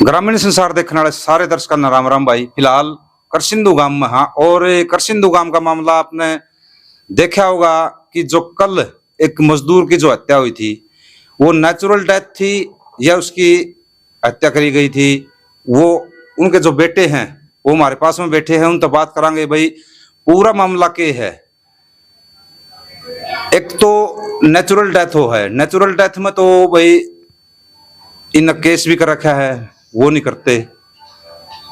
ग्रामीण संसार देखने वाले सारे दर्शकों का राम राम भाई। फिलहाल करसिंधु गांव में हाँ, और करसिंधु गांव का मामला आपने देखा होगा कि जो कल एक मजदूर की जो हत्या हुई थी वो नेचुरल डेथ थी या उसकी हत्या करी गई थी। वो उनके जो बेटे हैं वो हमारे पास में बैठे हैं, उनसे बात करांगे भाई पूरा मामला क्या है। एक तो नेचुरल डेथ हो है, नेचुरल डेथ में तो भाई इन केस भी कर रखा है, वो नहीं करते।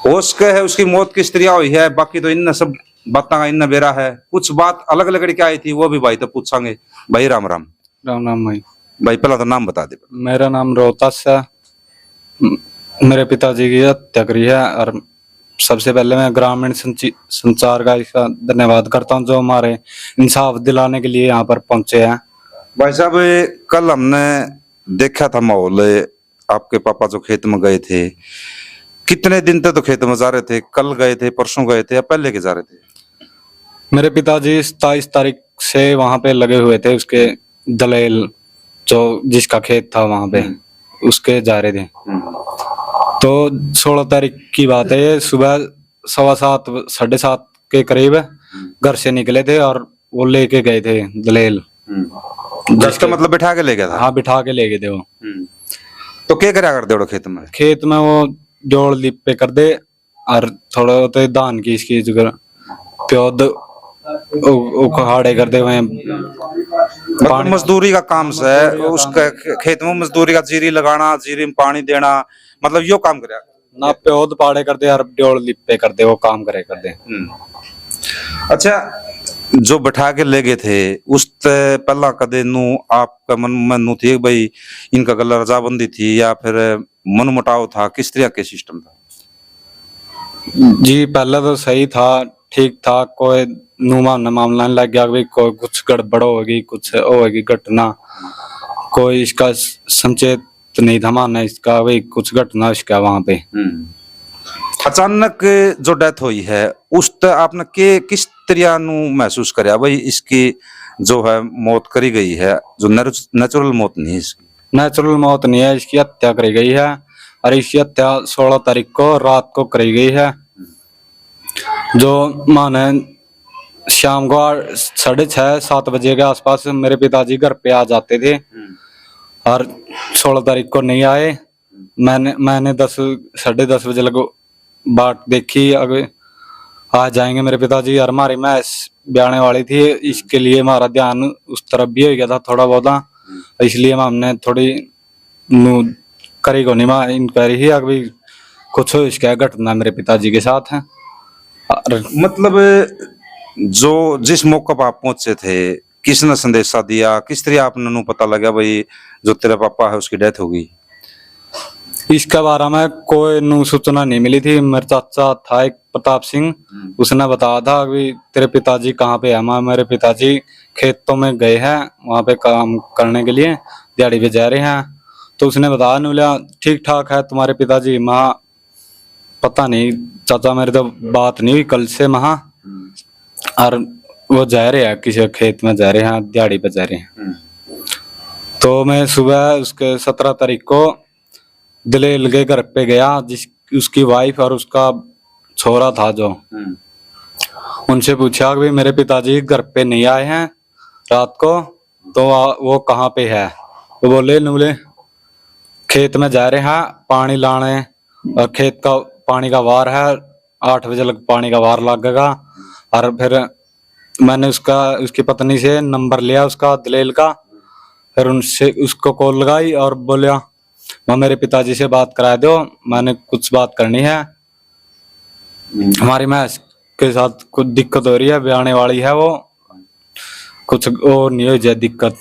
उसके है उसकी मौत किस तरह हुई है, बाकी तो इन सब बातें का इन बेरा है। कुछ बात अलग अलग क्या आई थी वो भी भाई तो पूछांगे। भाई राम राम। राम राम भाई। भाई पहला तो नाम बता दे। मेरा नाम रोहतास है। मेरे पिताजी की हत्या करी है। और सबसे पहले मैं ग्रामीण संचार का इसका धन्यवाद करता हूँ जो हमारे इंसाफ दिलाने के लिए यहाँ पर पहुंचे हैं। भाई साहब कल हमने देखा था माहौल, आपके पापा जो खेत में गए थे, कितने दिन तक तो खेत में जा रहे थे? कल गए थे, परसों गए थे या पहले के जा रहे थे? मेरे पिताजी 27 तारीख से वहां पे लगे हुए थे। उसके दलेल जो जिसका खेत था वहां पे उसके जा रहे थे। तो 16 तारीख की बात है, ये सुबह 7:15 7:30 के करीब घर से निकले थे और वो लेके गए थे दलेल। जिसका मतलब बिठा के ले गया था? हाँ, बिठा के ले गए थे वो। तो क्या करा कर दे खेत में? खेत में वो जोड़ लिप पे कर दे और थोड़ा तो धान की इसकी जगह प्योद उखाड़े कर दे। मतलब मजदूरी का काम से है उसका खेत में, मजदूरी का जीरी लगाना, जीरी में पानी देना, मतलब यो काम करे ना। प्योद पाड़े कर दे और जोड़ लिप पे कर दे, वो काम करे कर दे। अच्छा, जो बैठा के ले गए थे उस पहला कदे नु आपका मन में नु थी भाई इनका गला रजाबंदी थी या फिर मन मुटाव था, किस तरह के सिस्टम था? जी पहले तो सही था, ठीक था। कोई नुमा न मामला नहीं लग गया भाई कोई कुछ गड़बड़ होगी, कुछ होगी घटना। कोई इसका संचेत नहीं था मानना इसका भाई कुछ घटना इसका वहां पे। अचानक जो डेथ हुई है उस आपने के किस तरह नु महसूस करया भाई इसकी जो है मौत करी गई है, जो नेचुरल मौत नहीं है? इसकी नेचुरल मौत नहीं है, इसकी हत्या करी गई है। और इसकी हत्या 16 तारीख को रात को करी गई है। जो माने शाम को 6:30 7 बजे के आसपास मेरे पिताजी घर पे आ जाते थे और 16 तारीख को नहीं आए। मैंने 10 10:30 बजे लगो बाट देखी, अगर आ जाएंगे मेरे पिताजी। और हमारी मैच ब्याने वाली थी, इसके लिए हमारा ध्यान उस तरफ भी हो गया था थोड़ा बहुत, इसलिए हमने थोड़ी करी को नहीं इंक्वायरी ही अभी कुछ इसका घटना मेरे पिताजी के साथ है। मतलब जो जिस मौके पर आप पहुंचे थे किसने संदेशा दिया, किस तरह आपने पता लगा भाई जो तेरे पापा है उसकी डेथ हो गई? इसके बारे में कोई सूचना नहीं मिली थी। मेरा चाचा था एक प्रताप सिंह, उसने बताया था कि तेरे पिताजी कहाँ पे है। मेरे पिताजी खेतों में गए हैं, वहां पे काम करने के लिए दिहाड़ी पे जा रहे हैं। तो उसने बताया बोला ठीक ठाक है तुम्हारे पिताजी। माँ पता नहीं चाचा, मेरी तो बात नहीं हुई कल से महा। और वो जा रहे हैं किसी खेत में जा रहे हैं, दिहाड़ी पे जा रहे हैं। तो मैं सुबह उसके 17 तारीख को दलेल के घर पे गया, जिस उसकी वाइफ और उसका छोरा था जो। उनसे पूछा कि मेरे पिताजी घर पे नहीं आए हैं रात को, तो वो कहाँ पे है? वो बोले नूले खेत में जा रहे हैं पानी लाने, और खेत का पानी का वार है, 8 बजे लग पानी का वार लगेगा। और फिर मैंने उसकी पत्नी से नंबर लिया उसका दलेल का, फिर उनसे उसको कॉल लगाई और बोलिया मैं मेरे पिताजी से बात करा दो, मैंने कुछ बात करनी है। हमारी मैच के साथ कुछ दिक्कत हो रही है, ब्याने वाली है वो, कुछ और नहीं हो जाए दिक्कत।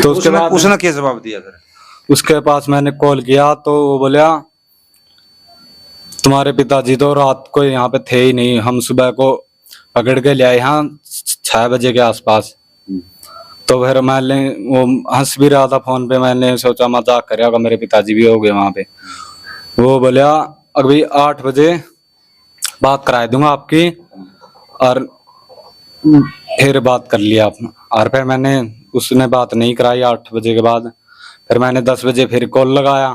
तो उसके बाद उसने क्या जवाब दिया? उसके पास मैंने कॉल किया तो वो बोलिया तुम्हारे पिताजी तो रात को यहाँ पे थे ही नहीं, हम सुबह को पकड़ के ले आए यहाँ 6 बजे के आसपास। तो फिर मैंने वो हंस भी रहा था फोन पे, मैंने सोचा मजाक कर रहा होगा, मेरे पिताजी भी हो गए वहां पे। वो बोलिया अभी 8 बजे बात करा दूंगा आपकी, और फिर बात कर लिया आपने। और फिर मैंने उसने बात नहीं कराई 8 बजे के बाद। फिर मैंने 10 बजे फिर कॉल लगाया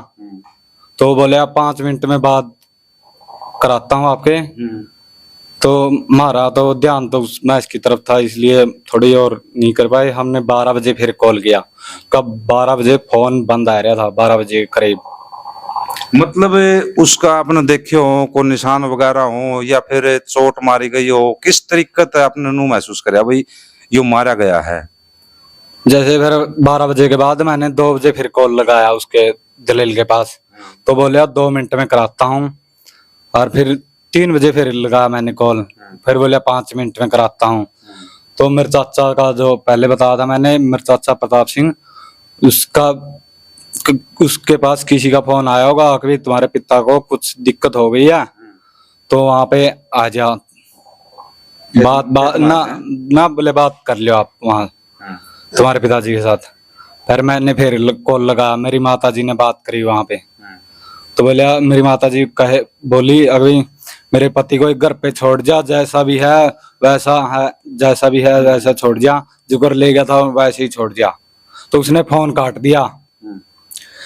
तो बोले आप 5 मिनट में बात कराता हूँ आपके। तो हमारा तो ध्यान तो उस मैच की तरफ था, इसलिए थोड़ी और नहीं कर पाए। हमने 12 बजे फिर कॉल किया, कब 12 बजे फोन बंद आ रहा था, 12 बजे करीब। मतलब उसका आपने देखे हो को निशान वगैरह हो या फिर चोट मारी गई हो, किस तरीके से आपने नु महसूस कराया भाई यो मारा गया है? जैसे फिर 12 बजे के बाद मैंने 2 बजे फिर कॉल लगाया उसके दलील के पास, तो बोले 2 मिनट में कराता हूँ। और फिर 3 बजे फिर लगाया मैंने कॉल, फिर बोले 5 मिनट में कराता हूँ। तो मेरे चाचा का जो पहले बताया था मैंने, मेरे चाचा प्रताप सिंह, उसके पास किसी का फोन आया होगा कि तुम्हारे पिता को कुछ दिक्कत हो गई है, तो वहां पे आ जा, बात ना बोले बात कर लियो आप वहाँ तुम्हारे पिताजी के साथ। फिर मैंने फिर कॉल लगा, मेरी माता जी ने बात करी वहां पे, तो बोले मेरी माता जी बोली अभी मेरे पति को एक घर पे छोड़ जा, जैसा भी है वैसा है, जैसा भी है वैसा छोड़ जा, जो घर ले गया था वैसे ही छोड़ जा। तो उसने फोन काट दिया।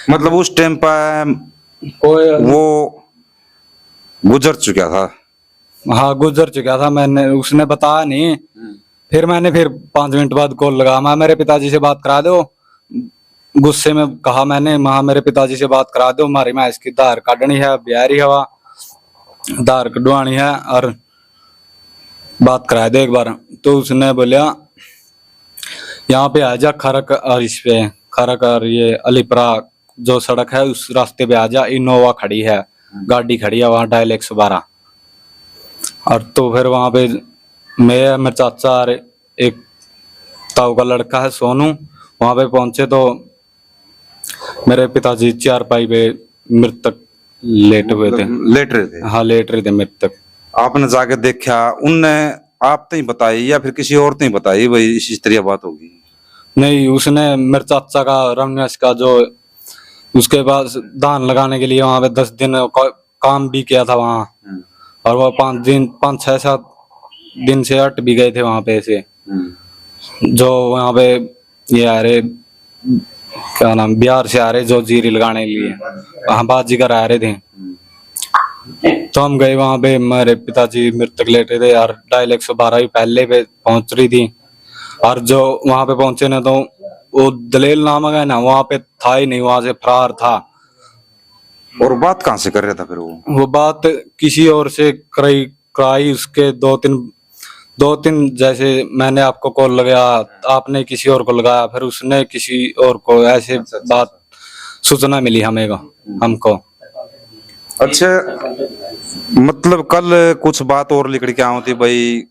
मतलब उस टाइम पर कोई वो गुजर चुका था? हाँ गुजर चुका था, मैंने उसने बताया नहीं। फिर मैंने फिर 5 मिनट बाद कॉल लगा, मैं मेरे पिताजी से बात करा दो, गुस्से में कहा मैंने, वहां मेरे पिताजी से बात करा दो, हमारी मैं इसकी धार काटनी है, बिहारी हवा धार कटवानी है और बात करा दो एक बार। तो उसने बोलिया यहाँ पे आ जा खरक, और इस पे खरक और ये अलीपरा जो सड़क है उस रास्ते पे आ जा, इनोवा खड़ी है, गाड़ी खड़ी है वहाँ, डायल 112। और तो फिर वहां पे मैं, मेरे चाचा और एक ताऊ का लड़का है सोनू, वहां पे पहुंचे तो मेरे पिताजी चारपाई पे मृतक लेटे हुए थे। लेट रहे थे? हाँ लेट रहे थे मृतक। आपने जाके देखा, उनने आप तो ही बताई या फिर किसी और तो ही बताई भाई इस तरह बात होगी? नहीं, उसने मेरे चाचा का रमेश का जो उसके पास धान लगाने के लिए वहां पे 10 दिन काम भी किया था वहाँ, और वो 5 6 7 दिन से हट भी गए थे वहां पे से, जो वहां पे ये आ रहे क्या नाम बिहार से आ रहे जो जीरी लगाने के लिए वहां बाजीगर आ रहे थे। तो हम गए वहां पे, मेरे पिताजी मृतक लेटे थे और डायल 112 भी पहले पे पहुंच रही थी। और जो वहां पे पहुंचे ना, तो वो दलेल नामक है ना, वहां पे था ही नहीं, वहां से फरार था। और बात कहाँ से कर रहा था फिर वो बात किसी और से कराई उसके 2 3 जैसे मैंने आपको कॉल लगाया, आपने किसी और को लगाया, फिर उसने किसी और को, ऐसे बात सूचना मिली हमको। अच्छा, मतलब कल कुछ बात और लिखड़ के आओ थी भाई,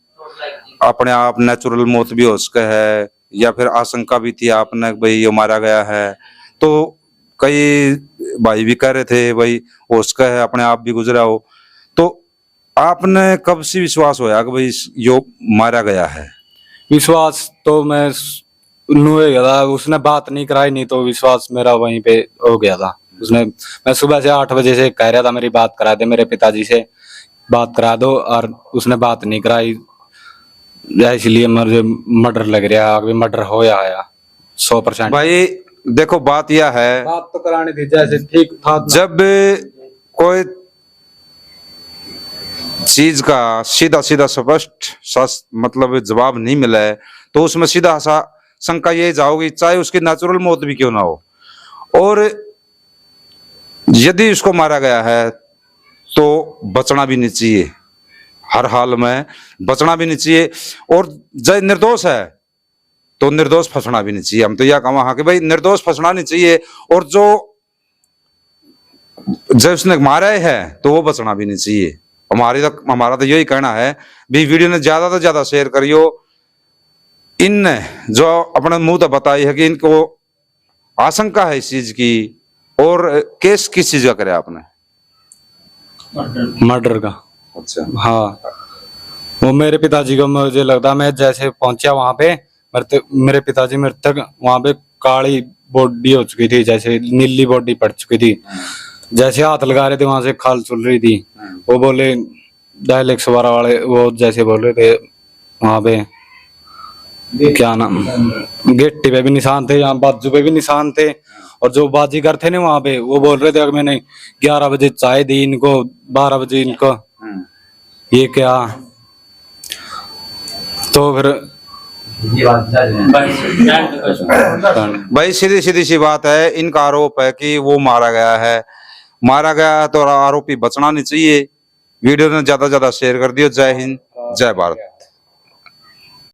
अपने आप नेचुरल मौत भी हो सके है या फिर आशंका भी थी आपने भाई ये मारा गया है, तो कई भाई भी कह रहे थे भाई हो सका है अपने आप भी गुजरा हो। तो आपने कब से विश्वास होया कि भाई यो मारा गया है? विश्वास तो मैं नुए गया था, उसने बात नहीं कराई, नहीं तो विश्वास मेरा वहीं पे हो गया था। उसने, मैं सुबह से 8 बजे से कह रहा था मेरी बात करा दे, मेरे पिताजी से बात करा दो, और उसने बात नहीं कराई, इसलिए मुझे मर्डर लग रहा है, अभी मर्डर हो या आया 100%। भाई देखो बात यह है, बात तो करानी थी जैसे ठीक था, जब कोई चीज का सीधा सीधा स्पष्ट मतलब जवाब नहीं मिला है, तो उसमें सीधा सा शंका ये जाओगी, चाहे उसकी नेचुरल मौत भी क्यों ना हो, और यदि उसको मारा गया है तो बचना भी नहीं चाहिए, हर हाल में बचना भी नहीं चाहिए, और जब निर्दोष है तो निर्दोष फंसना भी नहीं चाहिए। हम तो यह कहा कि भाई निर्दोष फंसना नहीं चाहिए, और जो जब उसने मारा है तो वो बचना भी नहीं चाहिए। हमारा तो यही कहना है भी, वीडियो ने ज्यादा से ज्यादा शेयर करियो। इन जो अपने मुंह तो बताई है कि इनको आशंका है इस चीज की, और केस किस चीज का करे आपने? मर्डर का। अच्छा, हाँ, वो मेरे पिताजी को, मुझे लगता, मैं जैसे पहुंचा वहां पे, मेरे पिताजी मृतक वहां पे काली बॉडी हो चुकी थी, जैसे नीली बॉडी पड़ चुकी थी, जैसे हाथ लगा रहे थे वहां से खाल चुल रही थी। वो बोले डायल 112 वाले, वो जैसे बोल रहे थे वहां पे क्या नाम, गिट्टी पे भी निशान थे, यहाँ बाजू पे भी निशान थे, और जो बाजीगर थे ना वहां पे वो बोल रहे थे कि मैंने 11 बजे चाय दी इनको, 12 बजे इनको, ये क्या। तो फिर भाई सीधी सीधी सी बात है, इनका आरोप है कि वो मारा गया है। मारा गया है तो आरोपी बचना नहीं चाहिए। वीडियो ने ज्यादा से ज्यादा शेयर कर दियो। जय हिंद, जय भारत।